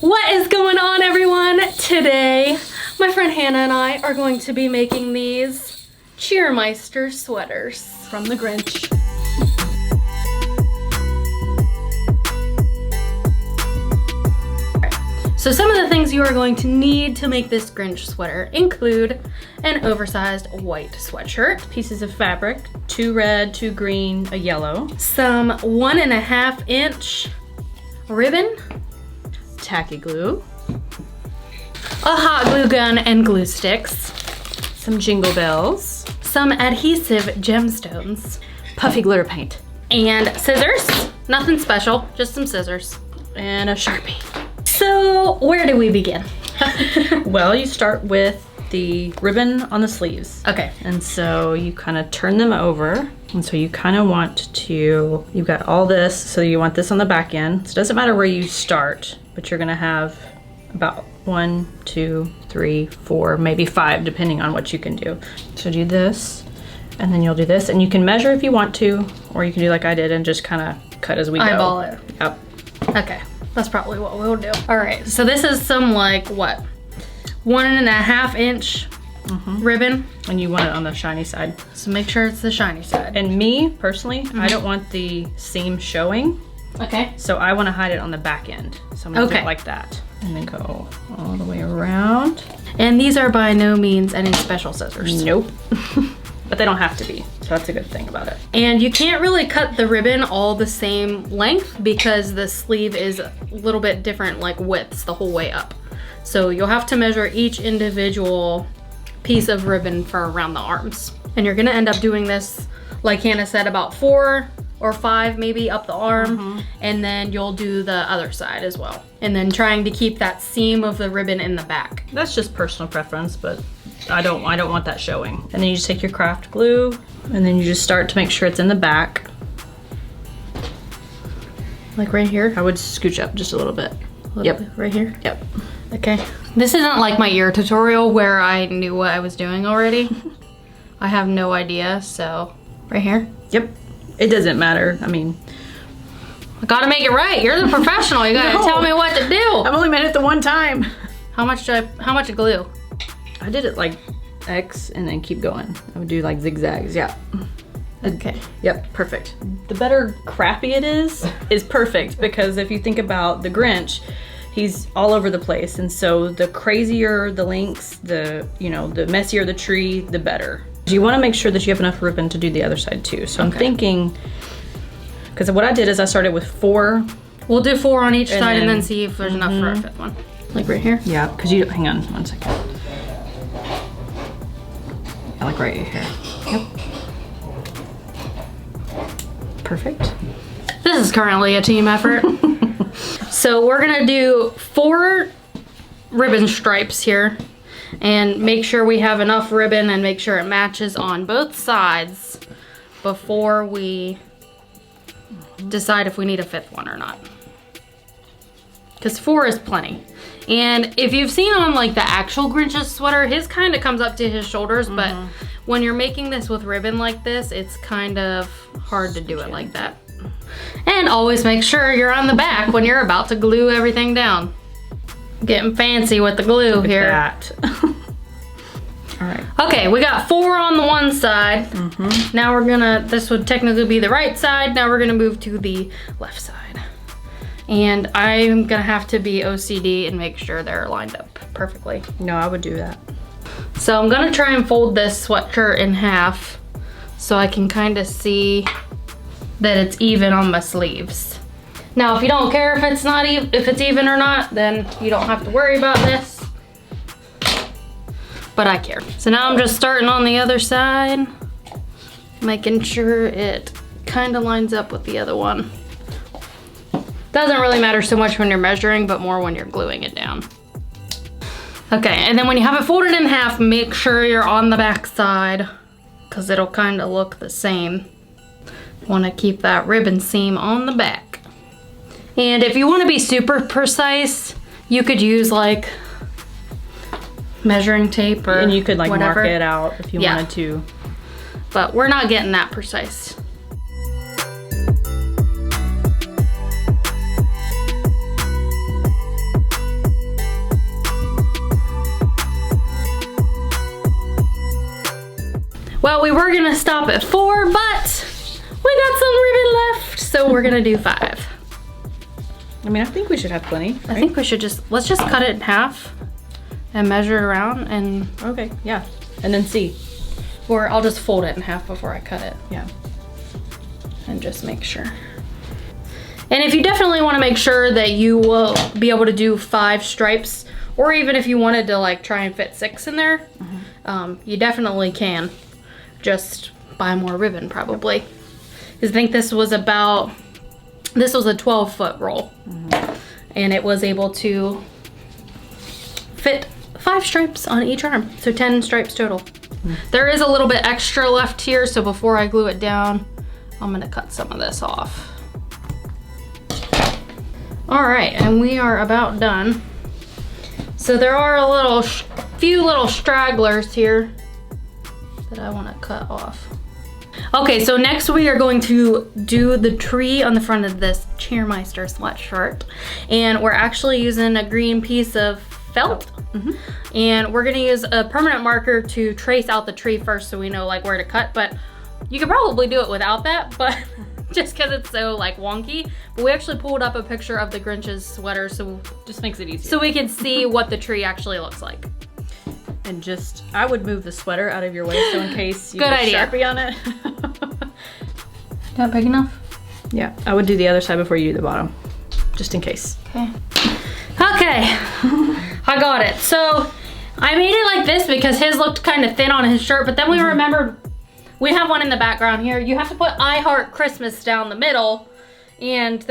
What is going on, everyone? Today, my friend Hannah and I are going to be making these Cheermeister sweaters from the Grinch. So some of the things you are going to need to make this Grinch sweater include an oversized white sweatshirt, Pieces of fabric, 2 red, 2 green, a yellow. some 1.5 inch ribbon, Tacky glue. a hot glue gun and glue sticks, Some jingle bells. some adhesive gemstones, Puffy glitter paint. and scissors. Nothing special, just some scissors. And a Sharpie. So where do we begin? Well, you start with the ribbon on the sleeves. Okay. And so you kind of turn them over. And so you kind of want to, you've got all this, so you want this on the back end. So it doesn't matter where you start, but you're gonna have about 1, 2, 3, 4, maybe 5, depending on what you can do. So do this, and then you'll do this, and you can measure if you want to, or you can do like I did and just kind of cut as we go. Eyeball it. Yep. Okay, that's probably what we'll do. All right, so this is some like what? 1.5 inch ribbon. And you want it on the shiny side. So make sure it's the shiny side. And me, personally, I don't want the seam showing, Okay. so I want to hide it on the back end. So I'm gonna do Okay. it like that. And then go all the way around. And these are by no means any special scissors. Nope. But they don't have to be, so that's a good thing about it. And you can't really cut the ribbon all the same length because the sleeve is a little bit different, like widths the whole way up. So you'll have to measure each individual piece of ribbon for around the arms. And you're gonna end up doing this, like Hannah said, about 4 or 5 maybe up the arm, and then you'll do the other side as well. And then trying to keep that seam of the ribbon in the back. That's just personal preference, but I don't want that showing. And then you just take your craft glue, and then you just start to make sure it's in the back. Like right here? I would scooch up just a little bit. Yep. Right here? Yep. Okay. This isn't like my ear tutorial where I knew what I was doing already. I have no idea, so right here. Yep. It doesn't matter. I mean, I gotta make it right. You're the professional. You gotta No. tell me what to do. I've only made it the one time. How much glue? I did it like X and then keep going. I would do like zigzags, yeah. Okay. Yep, perfect. The better crappy it is perfect, because if you think about the Grinch, he's all over the place, and so the crazier the links, the messier the tree, the better. You want to make sure that you have enough ribbon to do the other side too. So I'm thinking, because what I did is I started with 4. We'll do 4 on each And side and then- then see if there's enough for a 5th one. Like right here? Yeah, because you, hang on one second. I like right here. Yep. Perfect. This is currently a team effort. So we're gonna do 4 ribbon stripes here and make sure we have enough ribbon and make sure it matches on both sides before we decide if we need a 5th one or not. Because 4 is plenty. And if you've seen on like the actual Grinch's sweater, his kind of comes up to his shoulders, but when you're making this with ribbon like this, it's kind of hard to do it like that. And always make sure you're on the back when you're about to glue everything down. Getting fancy with the glue Look at here. that. All right. Okay, we got 4 on the one side. Now we're gonna, this would technically be the right side. Now we're gonna move to the left side. And I'm gonna have to be OCD and make sure they're lined up perfectly. No, I would do that. So I'm gonna try and fold this sweatshirt in half so I can kind of see that it's even on my sleeves. Now, if you don't care if it's not if it's even or not, then you don't have to worry about this. But I care. So now I'm just starting on the other side, making sure it kind of lines up with the other one. Doesn't really matter so much when you're measuring, but more when you're gluing it down. Okay, and then when you have it folded in half, make sure you're on the back side because it'll kind of look the same. Want to keep that ribbon seam on the back. And if you want to be super precise, you could use like measuring tape or And you could like whatever. mark it out if you wanted to. But we're not getting that precise. we were gonna stop at 4, but we got some ribbon left, so we're gonna do 5. I mean, I think we should have plenty. Right? I think we should let's just cut it in half and measure it around and... Okay, yeah. And then see. Or I'll just fold it in half before I cut it. Yeah. And just make sure. And if you definitely want to make sure that you will be able to do 5 stripes, or even if you wanted to like try and fit 6 in there, you definitely can. Just buy more ribbon probably. Because I think this was a 12-foot roll. And it was able to fit 5 stripes on each arm. So 10 stripes total. There is a little bit extra left here, so before I glue it down, I'm gonna cut some of this off. All right, and we are about done. So there are a few little stragglers here that I want to cut off. Okay, so next we are going to do the tree on the front of this Cheermeister sweatshirt, and we're actually using a green piece of felt, and we're gonna use a permanent marker to trace out the tree first, so we know like where to cut. But you could probably do it without that, but just because it's so like wonky. But we actually pulled up a picture of the Grinch's sweater, so just makes it easier. So we can see what the tree actually looks like. And just, I would move the sweater out of your way so in case you Good get idea. Sharpie on it. Not big enough? Yeah, I would do the other side before you do the bottom, just in case. Okay. Okay, I got it. So I made it like this because his looked kind of thin on his shirt, but then we remembered we have one in the background here. You have to put I Heart Christmas down the middle, and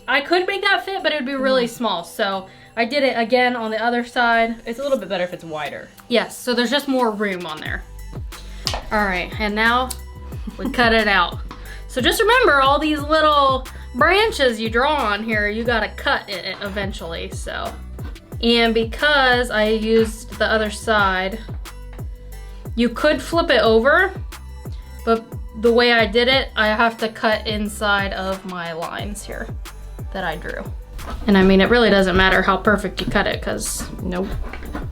I could make that fit, but it would be really small. So I did it again on the other side. It's a little bit better if it's wider. Yes, so there's just more room on there. All right, and now we cut it out. So just remember, all these little branches you draw on here, you gotta cut it eventually, so. And because I used the other side, you could flip it over, but the way I did it, I have to cut inside of my lines here that I drew. And I mean, it really doesn't matter how perfect you cut it, because nope,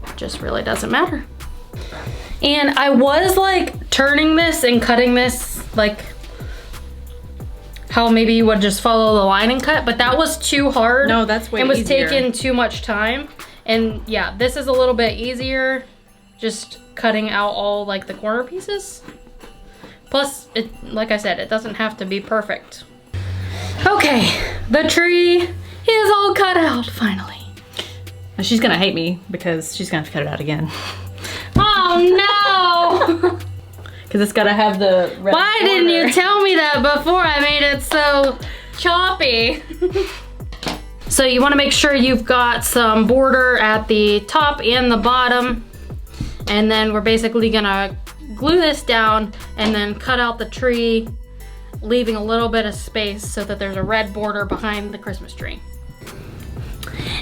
it just really doesn't matter. And I was like turning this and cutting this like how maybe you would just follow the line and cut, but that was too hard. No, that's way easier. It was easier. taking too much time. And yeah, this is a little bit easier, just cutting out all like the corner pieces. Plus, like I said, it doesn't have to be perfect. Okay, the tree is all cut out finally. And she's gonna hate me because she's gonna have to cut it out again. Oh no! Because it's gotta have the red Why border. didn't you tell me that before I made it so choppy? So you wanna make sure you've got some border at the top and the bottom. And then we're basically gonna glue this down and then cut out the tree, leaving a little bit of space so that there's a red border behind the Christmas tree.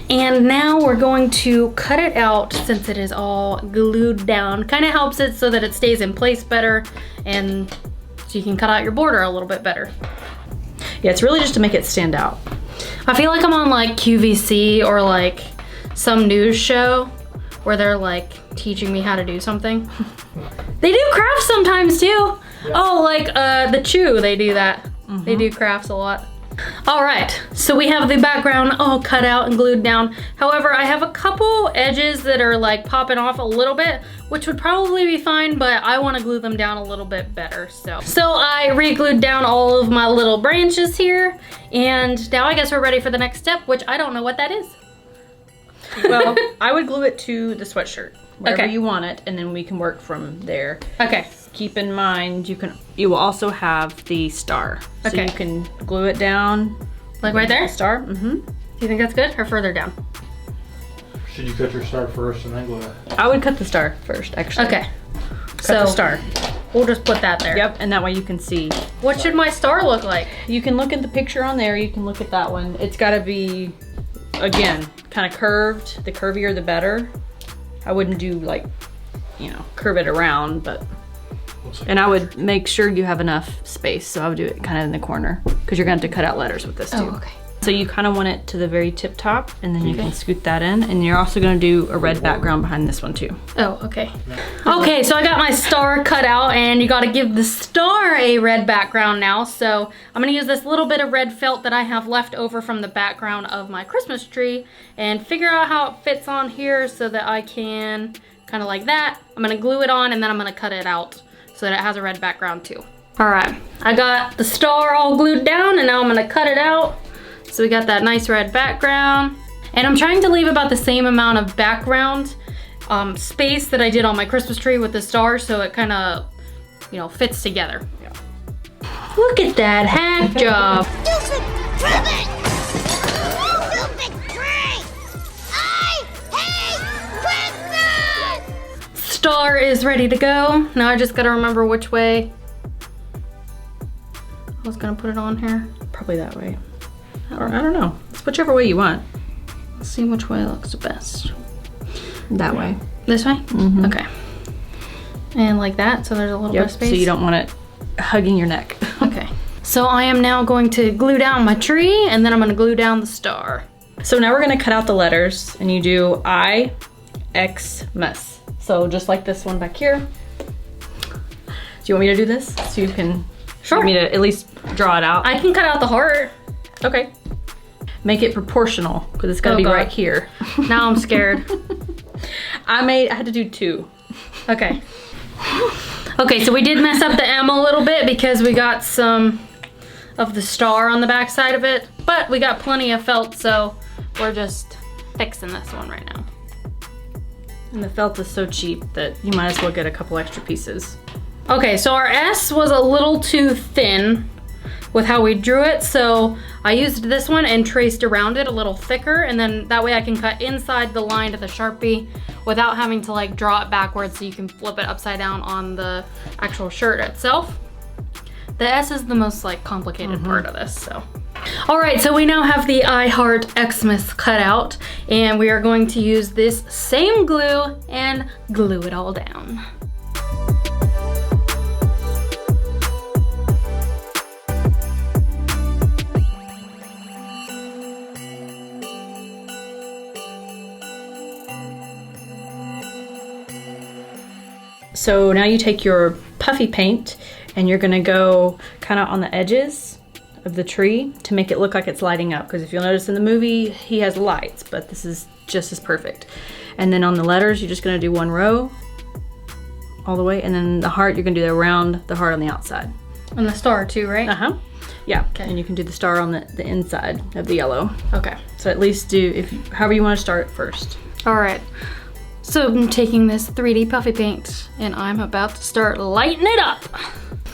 And now we're going to cut it out since it is all glued down. Kind of helps it so that it stays in place better, and so you can cut out your border a little bit better. Yeah, it's really just to make it stand out. I feel like I'm on like QVC or like some news show where they're like teaching me how to do something. They do crafts sometimes too. Yeah. Oh, like the Chew, they do that. They do crafts a lot. All right, so we have the background all cut out and glued down. However, I have a couple edges that are like popping off a little bit, which would probably be fine, but I want to glue them down a little bit better. So I re-glued down all of my little branches here, and now I guess we're ready for the next step, which I don't know what that is. Well, I would glue it to the sweatshirt, wherever Okay. you want it, and then we can work from there. Okay. Keep in mind, you will also have the star. So Okay. you can glue it down. Like right there? The star? Mm-hmm. Do you think that's good, or further down? Should you cut your star first and then glue it? I would cut the star first, actually. Okay. Cut So the star. we'll just put that there. Yep, and that way you can see. What should my star look like? You can look at the picture on there. You can look at that one. It's got to be, again, kind of curved. The curvier, the better. I wouldn't do like, curve it around, but. And I would make sure you have enough space. So I would do it kind of in the corner because you're going to have to cut out letters with this too. Oh, okay. So you kind of want it to the very tip top, and then you can scoot that in. And you're also gonna do a red background behind this one too. Oh, okay. Okay, so I got my star cut out, and you gotta give the star a red background now. So I'm gonna use this little bit of red felt that I have left over from the background of my Christmas tree and figure out how it fits on here so that I can, kind of like that. I'm gonna glue it on, and then I'm gonna cut it out so that it has a red background too. All right, I got the star all glued down, and now I'm gonna cut it out. So we got that nice red background. And I'm trying to leave about the same amount of background space that I did on my Christmas tree with the stars, so it kind of, you know, fits together. Yeah. Look at that hack job. Stupid ribbon! Stupid tree! I hate Christmas! Star is ready to go. Now I just gotta remember which way I was gonna put it on here. Probably that way. Or I don't know. It's whichever way you want. Let's see which way looks the best. That way. This way? Mm-hmm. Okay. And like that, so there's a little bit of space. So you don't want it hugging your neck. Okay. So I am now going to glue down my tree, and then I'm gonna glue down the star. So now we're gonna cut out the letters, and you do I, X, mess. So just like this one back here. Do you want me to do this? So you can, Sure. want me to at least draw it out? I can cut out the heart. Okay. Make it proportional, because it's gonna be God. right here. Now I'm scared. I had to do 2. Okay. Okay, so we did mess up the M a little bit because we got some of the star on the back side of it, but we got plenty of felt, so we're just fixing this one right now. And the felt is so cheap that you might as well get a couple extra pieces. Okay, so our S was a little too thin with how we drew it, so I used this one and traced around it a little thicker, and then that way I can cut inside the line to the Sharpie without having to like draw it backwards, so you can flip it upside down on the actual shirt itself. The S is the most like complicated part of this, so. All right, so we now have the I Heart Xmas cut out, and we are going to use this same glue and glue it all down. So now you take your puffy paint and you're gonna go kind of on the edges of the tree to make it look like it's lighting up. Because if you'll notice in the movie, he has lights, but this is just as perfect. And then on the letters, you're just gonna do 1 row all the way. And then the heart, you're gonna do around the heart on the outside. And the star too, right? Uh-huh. Yeah, Okay. and you can do the star on the inside of the yellow. Okay. So at least do, however you wanna start first. All right. So I'm taking this 3D puffy paint and I'm about to start lighting it up.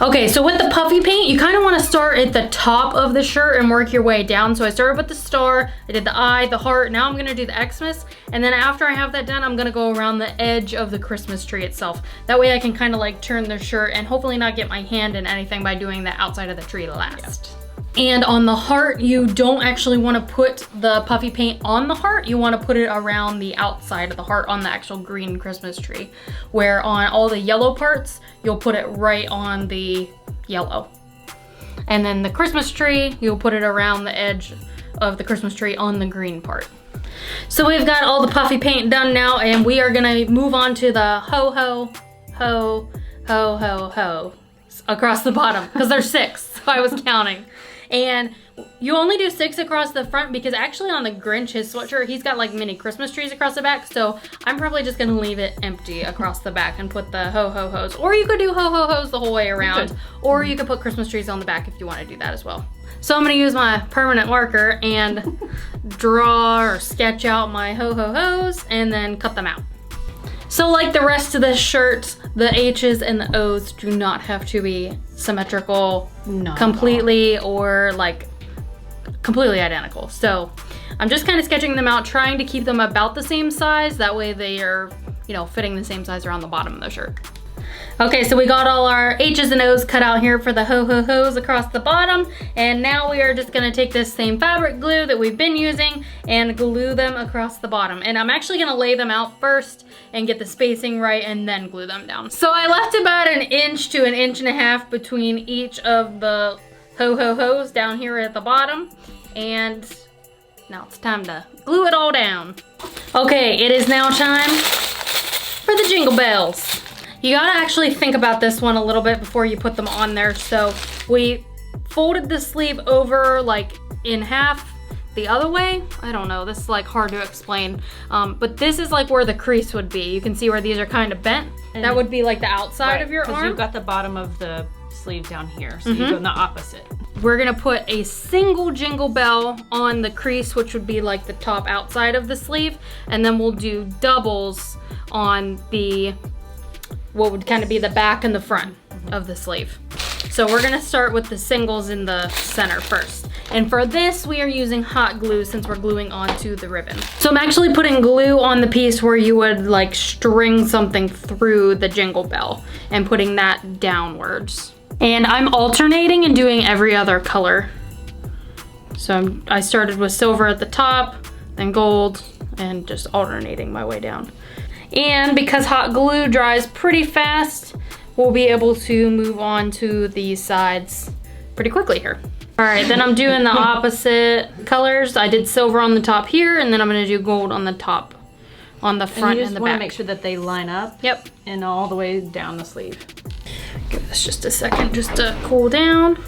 Okay, so with the puffy paint, you kind of want to start at the top of the shirt and work your way down. So I started with the star, I did the eye, the heart, now I'm gonna do the Xmas. And then after I have that done, I'm gonna go around the edge of the Christmas tree itself. That way I can kind of like turn the shirt and hopefully not get my hand in anything by doing the outside of the tree last. And on the heart, you don't actually want to put the puffy paint on the heart. You want to put it around the outside of the heart on the actual green Christmas tree. Where on all the yellow parts, you'll put it right on the yellow. And then the Christmas tree, you'll put it around the edge of the Christmas tree on the green part. So we've got all the puffy paint done now, and we are gonna move on to the ho ho, ho, ho, ho, ho across the bottom, because there's 6, so I was counting. And you only do 6 across the front because actually on the Grinch, his sweatshirt, he's got like mini Christmas trees across the back. So I'm probably just gonna leave it empty across the back and put the ho-ho-hos. Or you could do ho-ho-hos the whole way around. Or you could put Christmas trees on the back if you wanna do that as well. So I'm gonna use my permanent marker and draw or sketch out my ho-ho-hos and then cut them out. So like the rest of this shirt, the H's and the O's do not have to be symmetrical completely or like completely identical. So I'm just kind of sketching them out, trying to keep them about the same size. That way they are, you know, fitting the same size around the bottom of the shirt. Okay, so we got all our H's and O's cut out here for the ho-ho-hos across the bottom. And now we are just gonna take this same fabric glue that we've been using and glue them across the bottom. And I'm actually gonna lay them out first and get the spacing right and then glue them down. So I left about 1 inch to 1.5 inches between each of the ho-ho-hos down here at the bottom. And now it's time to glue it all down. Okay, it is now time for the jingle bells. You gotta actually think about this one a little bit before you put them on there. So we folded the sleeve over like in half the other way. I don't know, this is like hard to explain. But this is like where the crease would be. You can see where these are kind of bent. And that would be like the outside of your arm. Because you've got the bottom of the sleeve down here, so you go in the opposite. We're gonna put a single jingle bell on the crease, which would be like the top outside of the sleeve, and then we'll do doubles on the, what would kind of be the back and the front of the sleeve. So we're gonna start with the singles in the center first. And for this, we are using hot glue since we're gluing onto the ribbon. So I'm actually putting glue on the piece where you would like string something through the jingle bell and putting that downwards. And I'm alternating and doing every other color. So I started with silver at the top, then gold, and just alternating my way down. And because hot glue dries pretty fast, we'll be able to move on to these sides pretty quickly here. All right, then I'm doing the opposite colors. I did silver on the top here, and then I'm gonna do gold on the top, on the front and the back. You just wanna make sure that they line up. Yep. And all the way down the sleeve. Give this just a second just to cool down.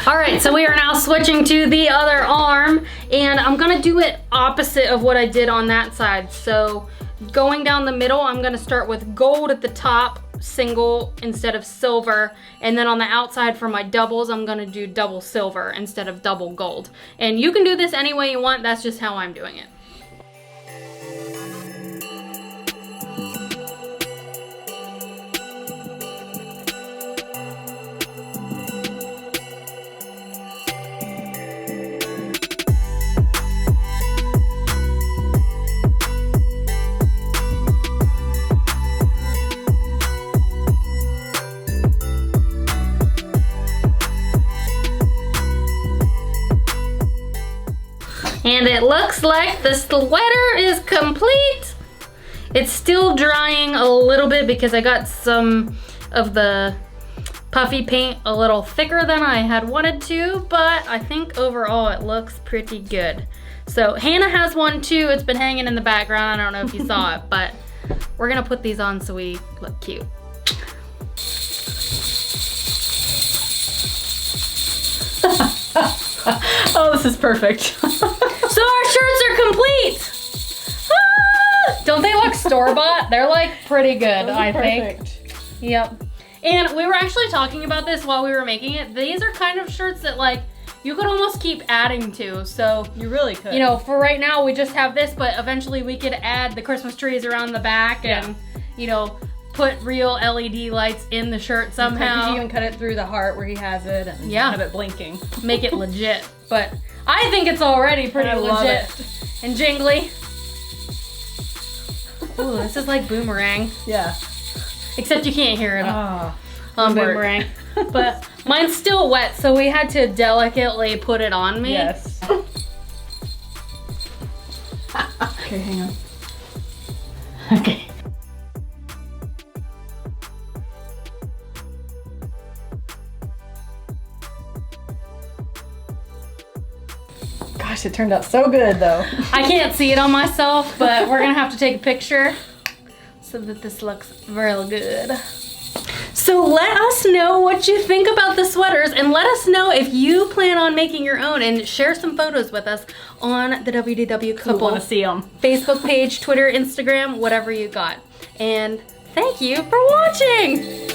All right, so we are now switching to the other arm, and I'm gonna do it opposite of what I did on that side. So going down the middle, I'm gonna start with gold at the top, single instead of silver, and then on the outside for my doubles, I'm gonna do double silver instead of double gold. And you can do this any way you want, that's just how I'm doing it. And it looks like the sweater is complete. It's still drying a little bit because I got some of the puffy paint a little thicker than I had wanted to, but I think overall it looks pretty good. So Hannah has one too. It's been hanging in the background. I don't know if you saw it, but we're gonna put these on so we look cute. Oh, this is perfect. So our shirts are complete. Ah! Don't they look store-bought? They're like pretty good, I think. Yep. And we were actually talking about this while we were making it. These are kind of shirts that like you could almost keep adding to. So you really could. You know, for right now we just have this, but eventually we could add the Christmas trees around the back and you know, put real LED lights in the shirt somehow. You even cut it through the heart where he has it and have it blinking. Make it legit. But I think it's already pretty legit and jingly. Ooh, this is like Boomerang. Yeah. Except you can't hear it on Boomerang. But mine's still wet, so we had to delicately put it on me. Yes. Okay, hang on. Okay. Gosh, it turned out so good though. I can't see it on myself, but we're gonna have to take a picture so that this looks real good. So let us know what you think about the sweaters, and let us know if you plan on making your own, and share some photos with us on the WDW Couple. I want to see them. Facebook page, Twitter, Instagram, whatever you got. And thank you for watching.